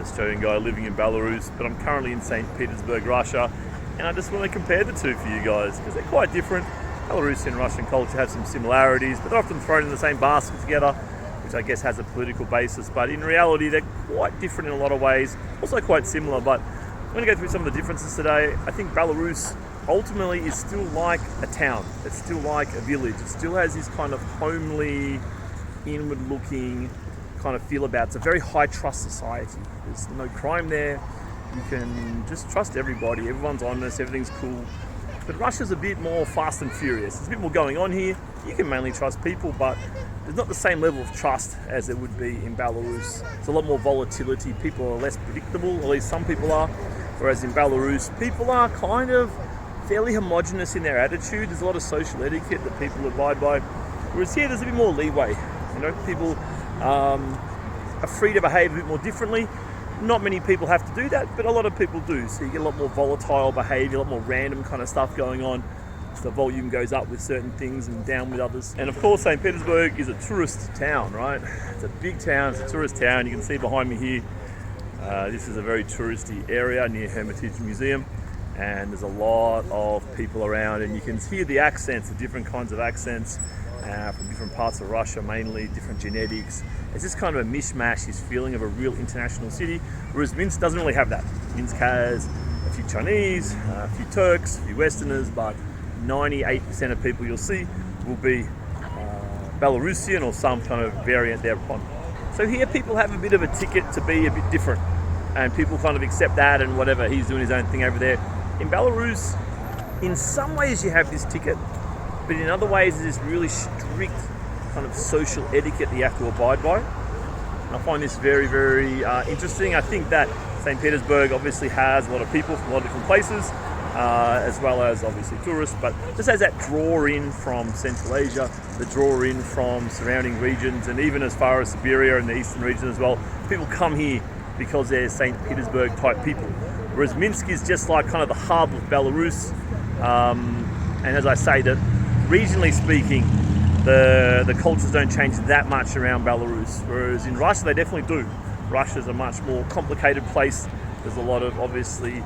Australian guy living in Belarus, but I'm currently in St. Petersburg, Russia, and I just want to compare the two for you guys because they're quite different. Belarus and Russian culture have some similarities, but they're often thrown in the same basket together, which I guess has a political basis, but in reality they're quite different in a lot of ways, also quite similar. But I'm going to go through some of the differences today. I think Belarus ultimately is still like a town, it's still like a village, it still has this kind of homely, inward looking kind of feel about it. It's a very high trust society. There's no crime there, you can just trust everybody, everyone's honest, everything's cool. But Russia's a bit more fast and furious. There's a bit more going on here. You can mainly trust people, but there's not the same level of trust as there would be in Belarus. There's a lot more volatility. People are less predictable, at least some people are. Whereas in Belarus, people are kind of fairly homogenous in their attitude. There's a lot of social etiquette that people abide by. Whereas here, there's a bit more leeway. You know, people are free to behave a bit more differently. Not many people have to do that, but a lot of people do. So you get a lot more volatile behavior, a lot more random kind of stuff going on. So the volume goes up with certain things and down with others. And of course, St. Petersburg is a tourist town, right? It's a big town, it's a tourist town. You can see behind me here, this is a very touristy area near Hermitage Museum. And there's a lot of people around, and you can hear the accents, the different kinds of accents from different parts of Russia, mainly different genetics. It's just kind of a mishmash, this feeling of a real international city, whereas Minsk doesn't really have that. Minsk has a few Chinese, a few Turks, a few Westerners, but 98% of people you'll see will be Belarusian or some kind of variant thereupon. So here people have a bit of a ticket to be a bit different, and people kind of accept that and whatever, he's doing his own thing over there. In Belarus, in some ways you have this ticket, but in other ways there's this really strict kind of social etiquette that you have to abide by. And I find this very, very interesting. I think that St. Petersburg obviously has a lot of people from a lot of different places, as well as obviously tourists, but just has that draw in from Central Asia, the draw in from surrounding regions, and even as far as Siberia and the eastern region as well. People come here because they're St. Petersburg type people. Whereas Minsk is just like kind of the hub of Belarus. And as I say, that regionally speaking, the cultures don't change that much around Belarus, whereas in Russia they definitely do. Russia's a much more complicated place. There's a lot of obviously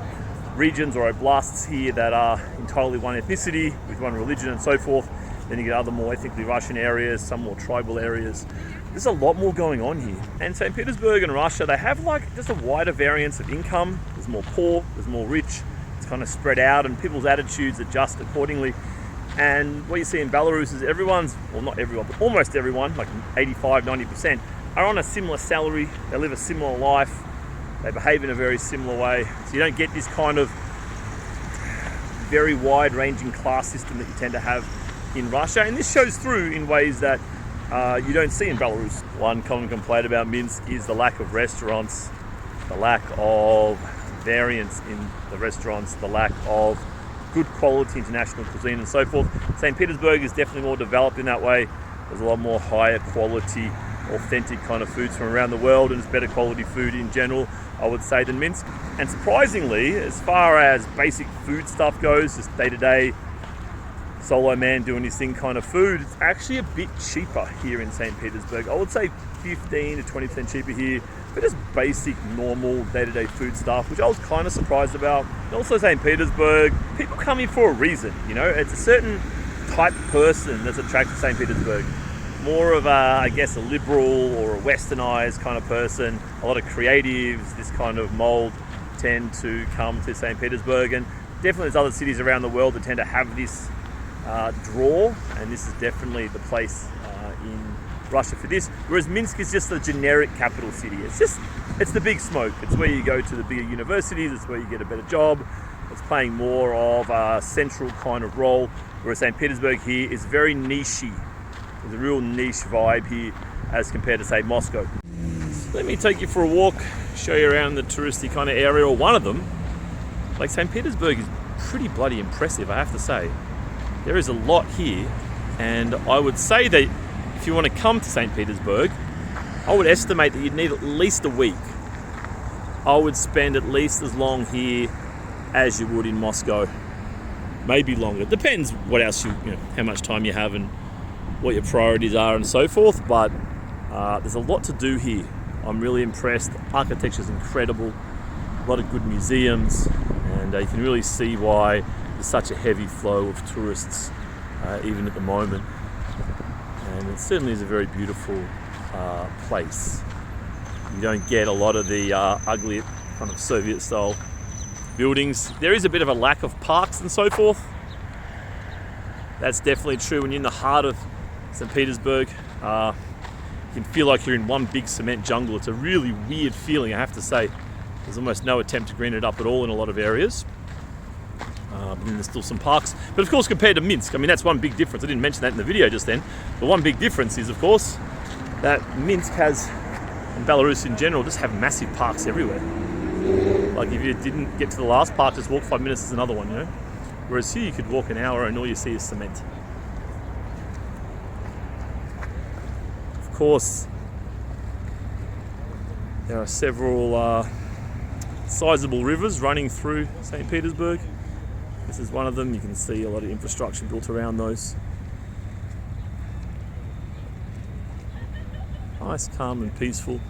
regions or oblasts here that are entirely one ethnicity with one religion and so forth. Then you get other more ethnically Russian areas, some more tribal areas. There's a lot more going on here. And St. Petersburg and Russia, they have like just a wider variance of income. There's more poor, there's more rich. It's kind of spread out and people's attitudes adjust accordingly. And what you see in Belarus is everyone's, well not everyone, but almost everyone, like 85-90%, are on a similar salary, they live a similar life, they behave in a very similar way. So you don't get this kind of very wide-ranging class system that you tend to have in Russia. And this shows through in ways that you don't see in Belarus. One common complaint about Minsk is the lack of restaurants, the lack of variance in the restaurants, the lack of good quality international cuisine and so forth. St. Petersburg is definitely more developed in that way. There's a lot more higher quality, authentic kind of foods from around the world, and it's better quality food in general, I would say, than Minsk. And surprisingly, as far as basic food stuff goes, just day-to-day solo man doing his thing kind of food, it's actually a bit cheaper here in St. Petersburg. I would say 15 to 20% cheaper here, but just basic, normal, day-to-day food stuff, which I was kind of surprised about. And also St. Petersburg, people come here for a reason, you know, it's a certain type of person that's attracted to St. Petersburg. More of a, I guess, a liberal or a westernized kind of person. A lot of creatives, this kind of mold, tend to come to St. Petersburg, and definitely there's other cities around the world that tend to have this draw, and this is definitely the place in Russia for this. Whereas Minsk is just a generic capital city. It's the big smoke. It's where you go to the bigger universities. It's where you get a better job. It's playing more of a central kind of role. Whereas St. Petersburg here is very nichey. There's a real niche vibe here as compared to, say, Moscow. So let me take you for a walk, show you around the touristy kind of area, or one of them. Like, St. Petersburg is pretty bloody impressive, I have to say. There is a lot here, and I would say that if you want to come to St. Petersburg, I would estimate that you'd need at least a week. I would spend at least as long here as you would in Moscow. Maybe longer. Depends what else how much time you have and what your priorities are and so forth, but there's a lot to do here. I'm really impressed. Architecture is incredible, a lot of good museums, and you can really see why there's such a heavy flow of tourists even at the moment. And it certainly is a very beautiful place. You don't get a lot of the ugly kind of Soviet style buildings. There is a bit of a lack of parks and so forth. That's definitely true when you're in the heart of St. Petersburg. You can feel like you're in one big cement jungle. It's a really weird feeling, I have to say. There's almost no attempt to green it up at all in a lot of areas. But then there's still some parks. But of course, compared to Minsk, I mean, that's one big difference. I didn't mention that in the video just then. The one big difference is, of course, that Minsk has, and Belarus in general, just have massive parks everywhere. Like if you didn't get to the last park, just walk 5 minutes, there's another one, you know? Whereas here you could walk an hour and all you see is cement. Of course, there are several sizable rivers running through St. Petersburg. This is one of them. You can see a lot of infrastructure built around those. Nice, calm and peaceful.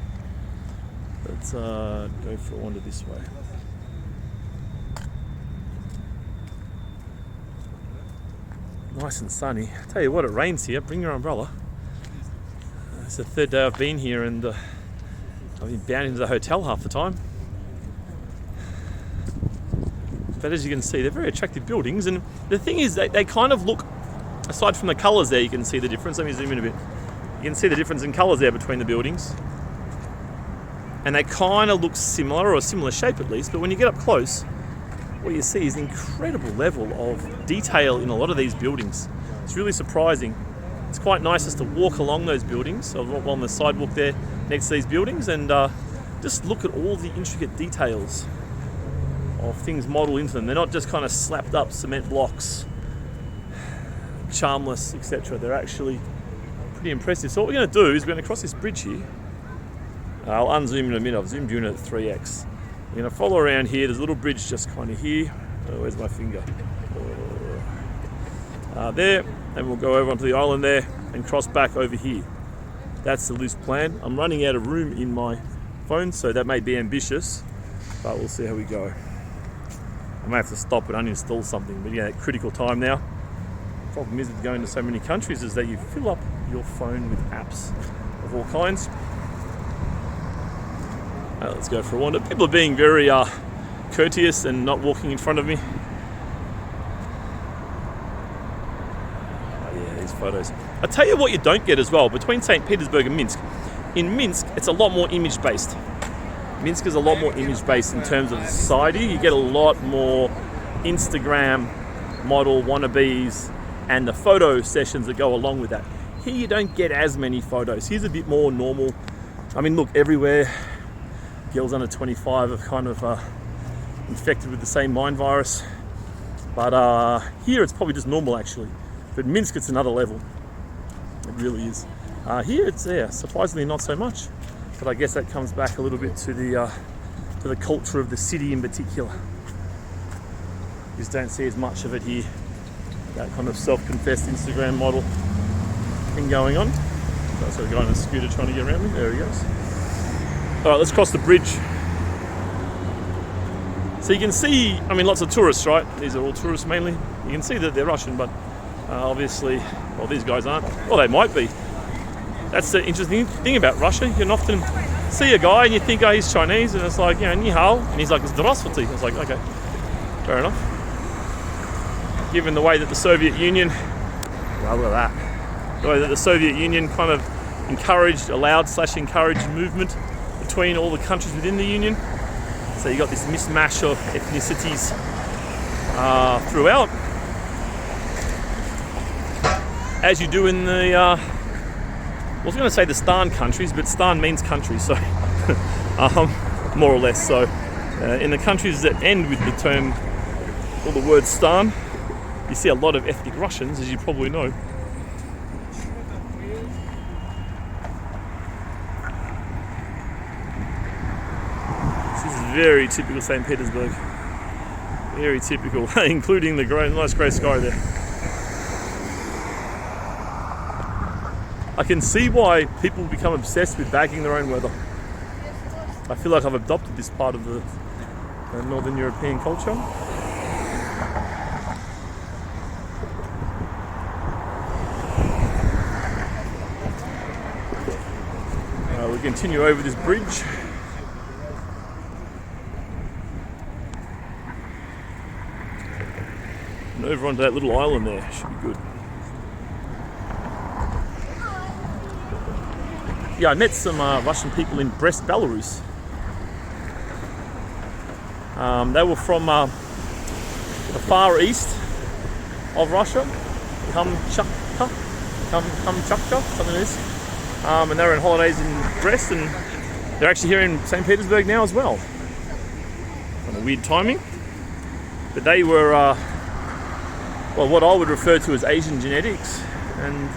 Let's go for a wander this way. Nice and sunny. I tell you what, it rains here. Bring your umbrella. It's the third day I've been here, and I've been bound into the hotel half the time. But as you can see, they're very attractive buildings, and the thing is, they kind of look, aside from the colours there, you can see the difference. Let me zoom in a bit. You can see the difference in colours there between the buildings. And they kind of look similar, or a similar shape at least, but when you get up close, what you see is an incredible level of detail in a lot of these buildings. It's really surprising. It's quite nice just to walk along those buildings, or on the sidewalk there next to these buildings, and just look at all the intricate details of things modelled into them. They're not just kind of slapped up cement blocks, charmless, etc. They're actually pretty impressive. So what we're going to do is we're going to cross this bridge here. I'll unzoom in a minute. I've zoomed you in at 3x. We're going to follow around here. There's a little bridge just kind of here. Oh, where's my finger? There. And we'll go over onto the island there and cross back over here. That's the loose plan. I'm running out of room in my phone, so that may be ambitious, but we'll see how we go. I may have to stop and uninstall something, but yeah, critical time now. The problem is with going to so many countries is that you fill up your phone with apps of all kinds. Let's go for a wander. People are being very courteous and not walking in front of me. Oh yeah, these photos. I'll tell you what you don't get as well, between St. Petersburg and Minsk. In Minsk, it's a lot more image-based. Minsk is a lot more image-based in terms of society. You get a lot more Instagram model wannabes and the photo sessions that go along with that. Here you don't get as many photos. Here's a bit more normal. I mean, look, everywhere, girls under 25 are kind of infected with the same mind virus. But here it's probably just normal actually. But Minsk, it's another level. It really is. Here it's surprisingly not so much. But I guess that comes back a little bit to the culture of the city in particular. You just don't see as much of it here. That kind of self-confessed Instagram model thing going on. That's a guy on a scooter trying to get around me. There he goes. All right, let's cross the bridge. So you can see, I mean, lots of tourists, right? These are all tourists mainly. You can see that they're Russian, but obviously, well, these guys aren't. Well, they might be. That's the interesting thing about Russia. You can often see a guy and you think, oh, he's Chinese, and it's like, you know, ni hao, and he's like, zdravstvuyte. It's like, okay, fair enough. Given the way that the Soviet Union, well, look at that, the way that the Soviet Union kind of allowed/encouraged movement between all the countries within the Union. So you got this mismatch of ethnicities throughout, as you do in the, I was going to say the Stan countries, but Stan means country, so more or less. So in the countries that end with the term or the word Stan, you see a lot of ethnic Russians, as you probably know. This is very typical St. Petersburg. Very typical, including the nice grey sky there. I can see why people become obsessed with bagging their own weather. I feel like I've adopted this part of the Northern European culture. We continue over this bridge. And over onto that little island there. Should be good. Yeah, I met some Russian people in Brest, Belarus. They were from the far east of Russia, Kamchatka, something like this. And they were on holidays in Brest, and they're actually here in St Petersburg now as well. Kind of weird timing, but they were well, what I would refer to as Asian genetics, and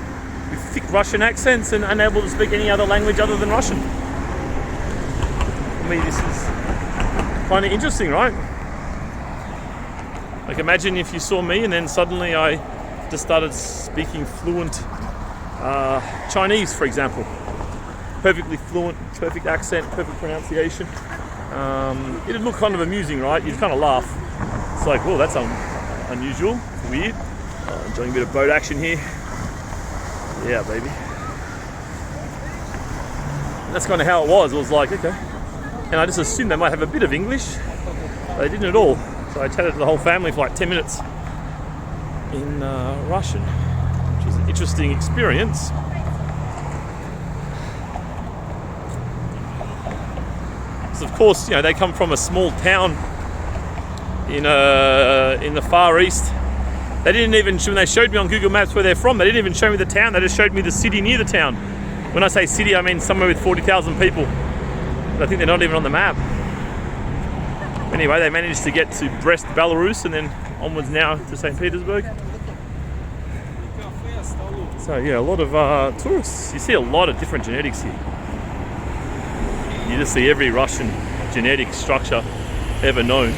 with thick Russian accents and unable to speak any other language other than Russian. I mean, this is kind of interesting, right? Like, imagine if you saw me and then suddenly I just started speaking fluent Chinese, for example. Perfectly fluent, perfect accent, perfect pronunciation. It'd look kind of amusing, right? You'd kind of laugh. It's like, well, that's unusual, weird. Enjoying a bit of boat action here. Yeah, baby. That's kind of how it was. It was like, okay. And I just assumed they might have a bit of English. But they didn't at all. So I chatted to the whole family for like 10 minutes in Russian, which was an interesting experience. So of course, you know, they come from a small town in the Far East. They didn't even, when they showed me on Google Maps where they're from, they didn't even show me the town, they just showed me the city near the town. When I say city, I mean somewhere with 40,000 people. But I think they're not even on the map. Anyway, they managed to get to Brest, Belarus, and then onwards now to St. Petersburg. So yeah, a lot of tourists. You see a lot of different genetics here. You just see every Russian genetic structure ever known.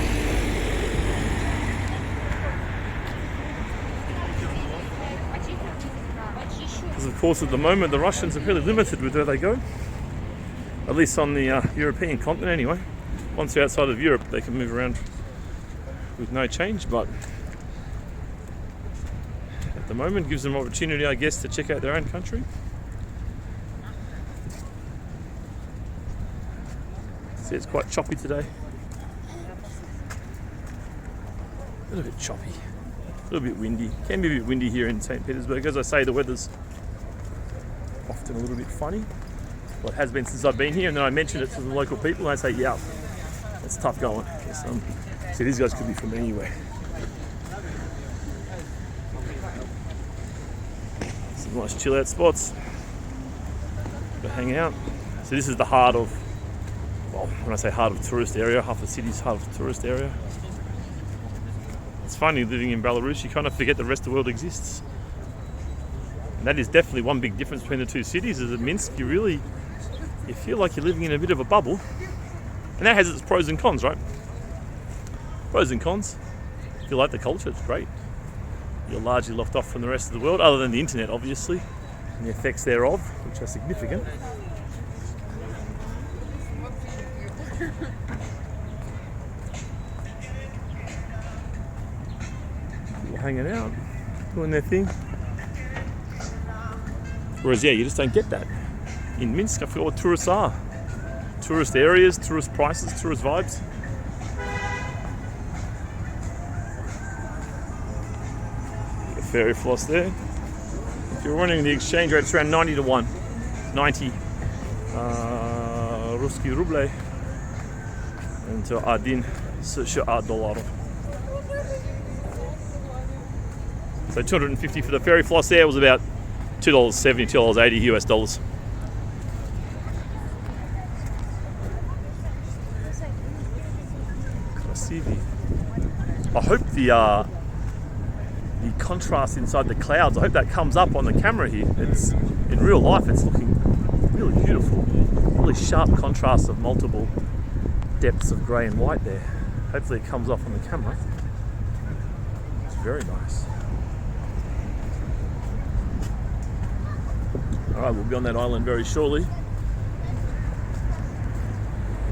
Because of course at the moment the Russians are fairly limited with where they go. At least on the European continent anyway. Once they're outside of Europe they can move around with no change, but at the moment gives them opportunity, I guess, to check out their own country. See, it's quite choppy today. A little bit choppy, a little bit windy. Can be a bit windy here in St. Petersburg. As I say, the weather's often a little bit funny. Well, it has been since I've been here, and then I mentioned it to the local people, and they say, yeah, it's tough going. See, these guys could be from anywhere. Some nice chill out spots to hang out. So this is the heart of, well, when I say heart of tourist area, half the city's heart of tourist area. It's funny living in Belarus, you kind of forget the rest of the world exists. And that is definitely one big difference between the two cities, is in Minsk you feel like you're living in a bit of a bubble. And that has its pros and cons, right? Pros and cons. If you like the culture, it's great. You're largely locked off from the rest of the world, other than the internet obviously, and the effects thereof, which are significant. People hanging out, doing their thing. Whereas, yeah, you just don't get that. In Minsk, I forgot what tourists are. Tourist areas, tourist prices, tourist vibes. The ferry floss there. If you're running the exchange rate, it's around 90 to 1. 90 Ruski ruble into $1 $1. So 250 for the ferry floss there was about $2.70, $2.80 US dollars. I hope the contrast inside the clouds, I hope that comes up on the camera here. It's in real life, it's looking really beautiful. Really sharp contrast of multiple depths of grey and white there. Hopefully it comes off on the camera. It's very nice. Alright, we'll be on that island very shortly.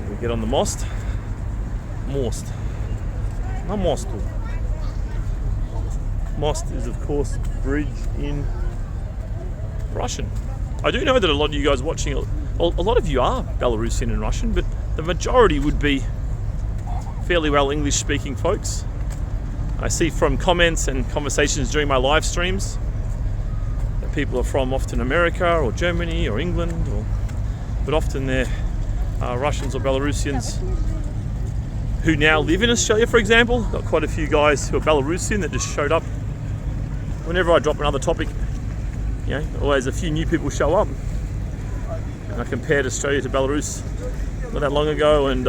We'll get on the most. Na mostu. Most is, of course, bridge in Russian. I do know that a lot of you guys watching, a lot of you are Belarusian and Russian, but the majority would be fairly well English-speaking folks. I see from comments and conversations during my live streams that people are from often America or Germany or England, but often they're Russians or Belarusians who now live in Australia, for example. Got quite a few guys who are Belarusian that just showed up. Whenever I drop another topic, always a few new people show up. And I compared Australia to Belarus not that long ago, and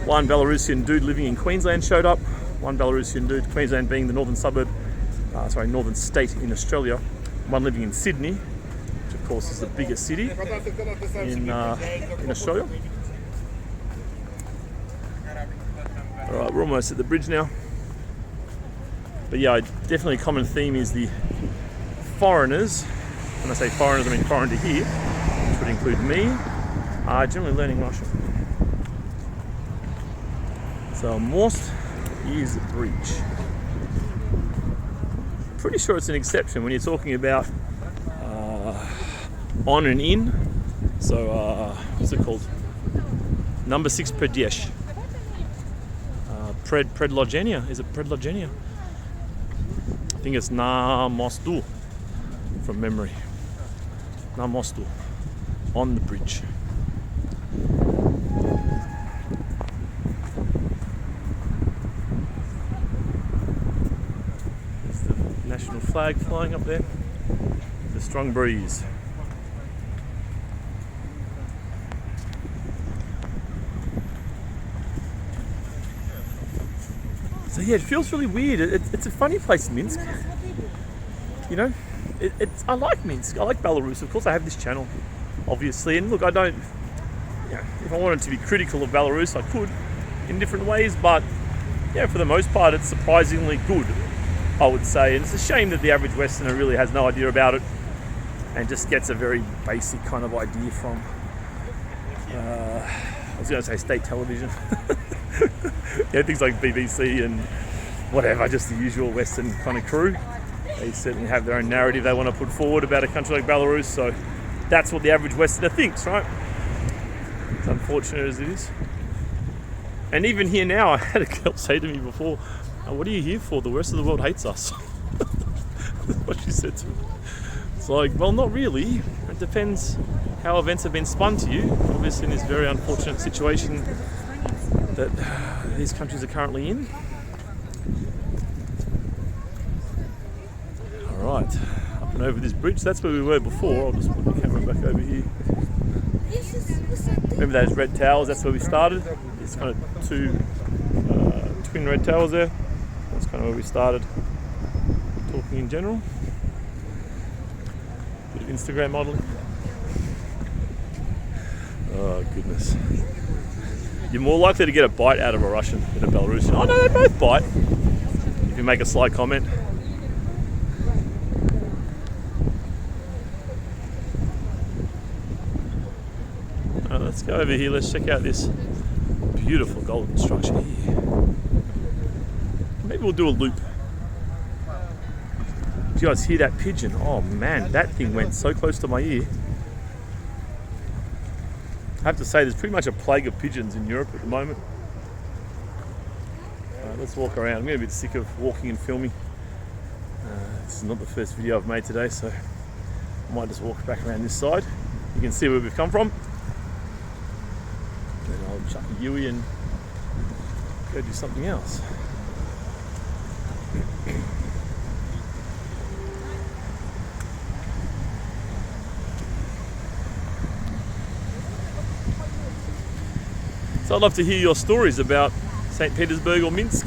one Belarusian dude living in Queensland showed up. One Belarusian dude, Queensland being the northern state in Australia. One living in Sydney, which of course is the biggest city in Australia. All right, we're almost at the bridge now. But yeah, definitely a common theme is the foreigners. When I say foreigners, I mean foreign to here, which would include me, are generally learning Russian. So most is a bridge. Pretty sure it's an exception when you're talking about on and in. So what's it called? Number 6 Pradesh. Predlogenia. Is it Predlogenia? I think it's Na mostu from memory. Na mostu. On the bridge. There's the national flag flying up there. The strong breeze. So yeah, it feels really weird. It's a funny place, Minsk. I like Minsk. I like Belarus. Of course, I have this channel, obviously. And look, I don't. If I wanted to be critical of Belarus, I could, in different ways. But for the most part, it's surprisingly good, I would say. And it's a shame that the average Westerner really has no idea about it, and just gets a very basic kind of idea from. I was going to say state television. Things like BBC and whatever, just the usual Western kind of crew. They certainly have their own narrative they want to put forward about a country like Belarus, so that's what the average Westerner thinks, right? As unfortunate as it is. And even here now, I had a girl say to me before, what are you here for? The rest of the world hates us. That's what she said to me. It's like, well, not really. It depends how events have been spun to you. Obviously in this very unfortunate situation that these countries are currently in. Alright, up and over this bridge. That's where we were before. I'll just put the camera back over here. Remember those red towers? That's where we started. There's kind of two twin red towers there. That's kind of where we started talking in general. Bit of Instagram modelling. Oh goodness. You're more likely to get a bite out of a Russian than a Belarusian. Oh no, they both bite. If you make a sly comment. Let's go over here, let's check out this beautiful golden structure here. Maybe we'll do a loop. Do you guys hear that pigeon? Oh man, that thing went so close to my ear. I have to say, there's pretty much a plague of pigeons in Europe at the moment. Let's walk around. I'm getting a bit sick of walking and filming. This is not the first video I've made today, so I might just walk back around this side. You can see where we've come from. Then I'll chuck a Yui and go do something else. So I'd love to hear your stories about St. Petersburg or Minsk.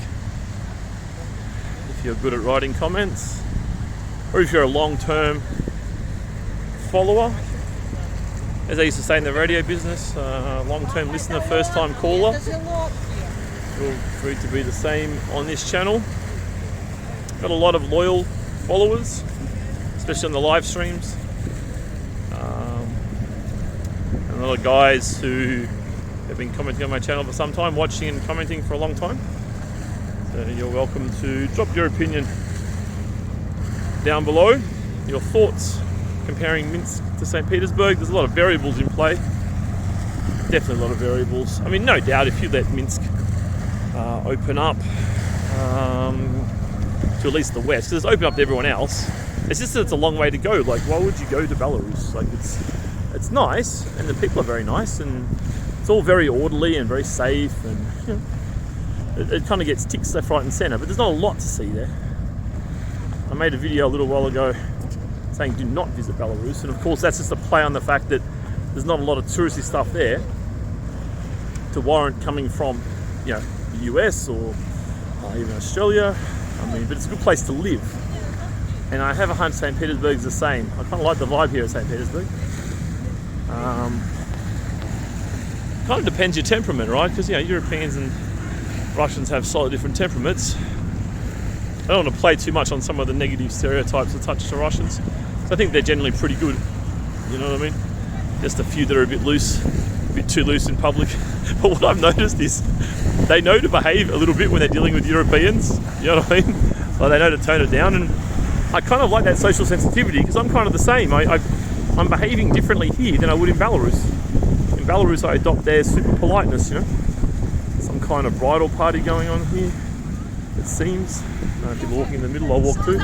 If you're good at writing comments, or if you're a long-term follower, as I used to say in the radio business, long-term listener, first-time caller. Feel free to be the same on this channel. Got a lot of loyal followers, especially on the live streams. And a lot of guys who have been commenting on my channel for some time, watching and commenting for a long time. So you're welcome to drop your opinion down below, your thoughts comparing Minsk to St Petersburg. There's a lot of variables in play, definitely a lot of variables. I mean, no doubt if you let Minsk open up to at least the west, because it's open up to everyone else, it's just that it's a long way to go. Like, why would you go to Belarus? Like, it's nice, and the people are very nice, and it's all very orderly and very safe, and you know, it kind of gets ticks left, right and centre, but there's not a lot to see there. I made a video a little while ago saying do not visit Belarus, and of course that's just a play on the fact that there's not a lot of touristy stuff there to warrant coming from, you know, the US or even Australia. I mean, but it's a good place to live, and I have a hunch St Petersburg's the same. I kind of like the vibe here at St Petersburg. Kind of depends your temperament, right? Because, you know, Europeans and Russians have slightly different temperaments. I don't want to play too much on some of the negative stereotypes attached to Russians. So I think they're generally pretty good. You know what I mean? Just a few that are a bit loose, a bit too loose in public. But what I've noticed is they know to behave a little bit when they're dealing with Europeans. You know what I mean? Like, they know to tone it down, and I kind of like that social sensitivity because I'm kind of the same. I'm behaving differently here than I would in Belarus. In Belarus, I adopt their super politeness, you know. Some kind of bridal party going on here, it seems. People walking in the middle, I'll walk too.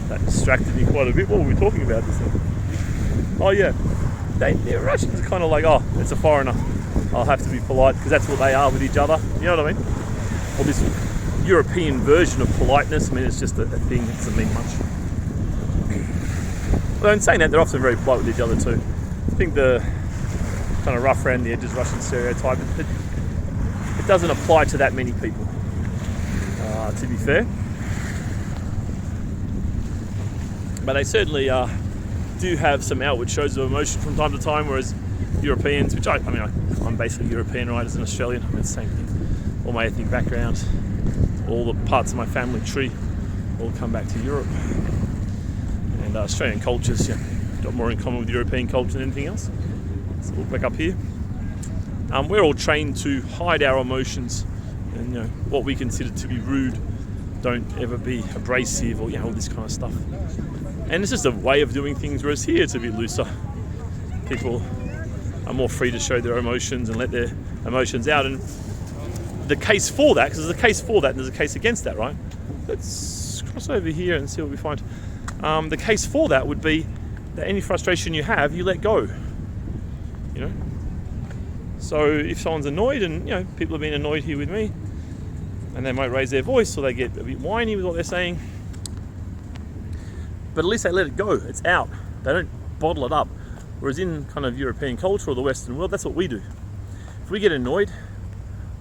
That distracted me quite a bit. What were we talking about this thing? Oh yeah, the Russians are kind of like, oh, it's a foreigner, I'll have to be polite, because that's what they are with each other. You know what I mean? Or this European version of politeness. I mean, it's just a thing. It doesn't mean much. Well, in saying that, they're often very polite with each other too. I think the kind of rough around the edges Russian stereotype, it doesn't apply to that many people, to be fair. But they certainly do have some outward shows of emotion from time to time, whereas Europeans, which I'm basically European, right, as an Australian. I mean, it's the same thing. All my ethnic background, all the parts of my family tree all come back to Europe. And Australian culture's, you know, got more in common with European culture than anything else. So we'll back up here. We're all trained to hide our emotions, and, you know, what we consider to be rude, don't ever be abrasive, or, you know, all this kind of stuff. And it's just a way of doing things, whereas here it's a bit looser. People are more free to show their emotions and let their emotions out. And the case for that, because there's a case for that and there's a case against that, right? Let's cross over here and see what we find. The case for that would be that any frustration you have, you let go. You know? So if someone's annoyed, and, you know, people have been annoyed here with me, and they might raise their voice or they get a bit whiny with what they're saying, but at least they let it go. It's out. They don't bottle it up. Whereas in kind of European culture or the Western world, that's what we do. If we get annoyed,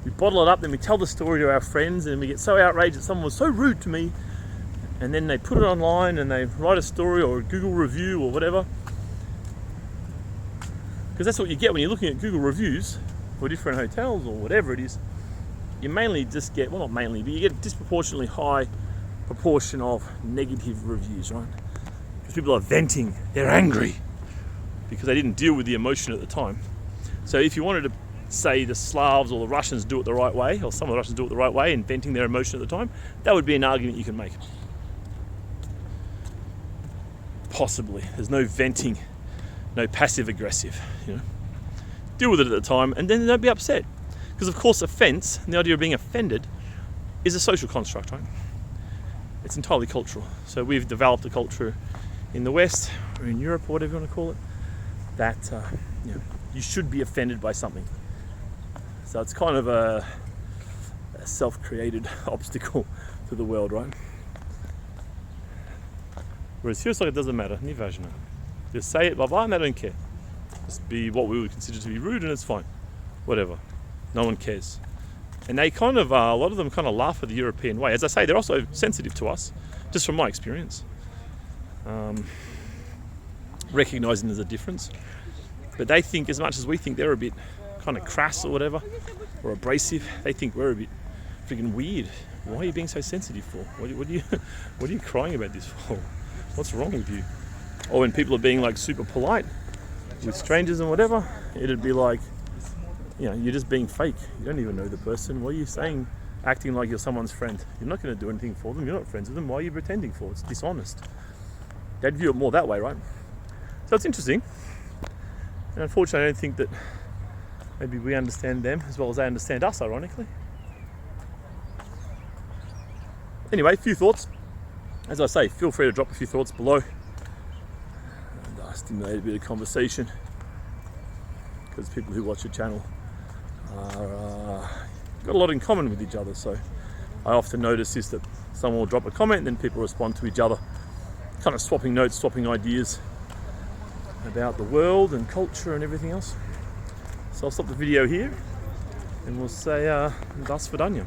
we bottle it up, then we tell the story to our friends, and we get so outraged that someone was so rude to me, and then they put it online and they write a story or a Google review or whatever. Because that's what you get when you're looking at Google reviews for different hotels or whatever it is. You mainly just get, well, not mainly, but you get a disproportionately high proportion of negative reviews, right? Because people are venting, they're angry because they didn't deal with the emotion at the time. So if you wanted to say the Slavs or the Russians do it the right way, or some of the Russians do it the right way in venting their emotion at the time, that would be an argument you can make. Possibly. There's no venting, no passive aggressive, you know. Deal with it at the time, and then don't be upset. Because of course offence, and the idea of being offended, is a social construct, right? It's entirely cultural. So we've developed a culture in the West, or in Europe, or whatever you want to call it, that you know, you should be offended by something. So it's kind of a self-created obstacle to the world, right? Whereas here it's like it doesn't matter, ni ważne. Just say it, blah blah, and they don't care. Just be what we would consider to be rude, and it's fine. Whatever. No one cares. And they kind of, a lot of them kind of laugh at the European way. As I say, they're also sensitive to us, just from my experience. Recognising there's a difference. But they think, as much as we think they're a bit kind of crass or whatever, or abrasive, they think we're a bit freaking weird. Why are you being so sensitive for? What are you what are you crying about this for? What's wrong with you? Or when people are being like super polite with strangers and whatever, it'd be like, you're just being fake. You don't even know the person. What are you saying, acting like you're someone's friend? You're not going to do anything for them. You're not friends with them. Why are you pretending for? It's dishonest. They'd view it more that way, right? So it's interesting. And unfortunately, I don't think that maybe we understand them as well as they understand us, ironically. Anyway, a few thoughts. As I say, feel free to drop a few thoughts below and stimulate a bit of conversation, because people who watch the channel are got a lot in common with each other. So I often notice this, that someone will drop a comment and then people respond to each other, kind of swapping notes, swapping ideas about the world and culture and everything else. So I'll stop the video here and we'll say das Vidania.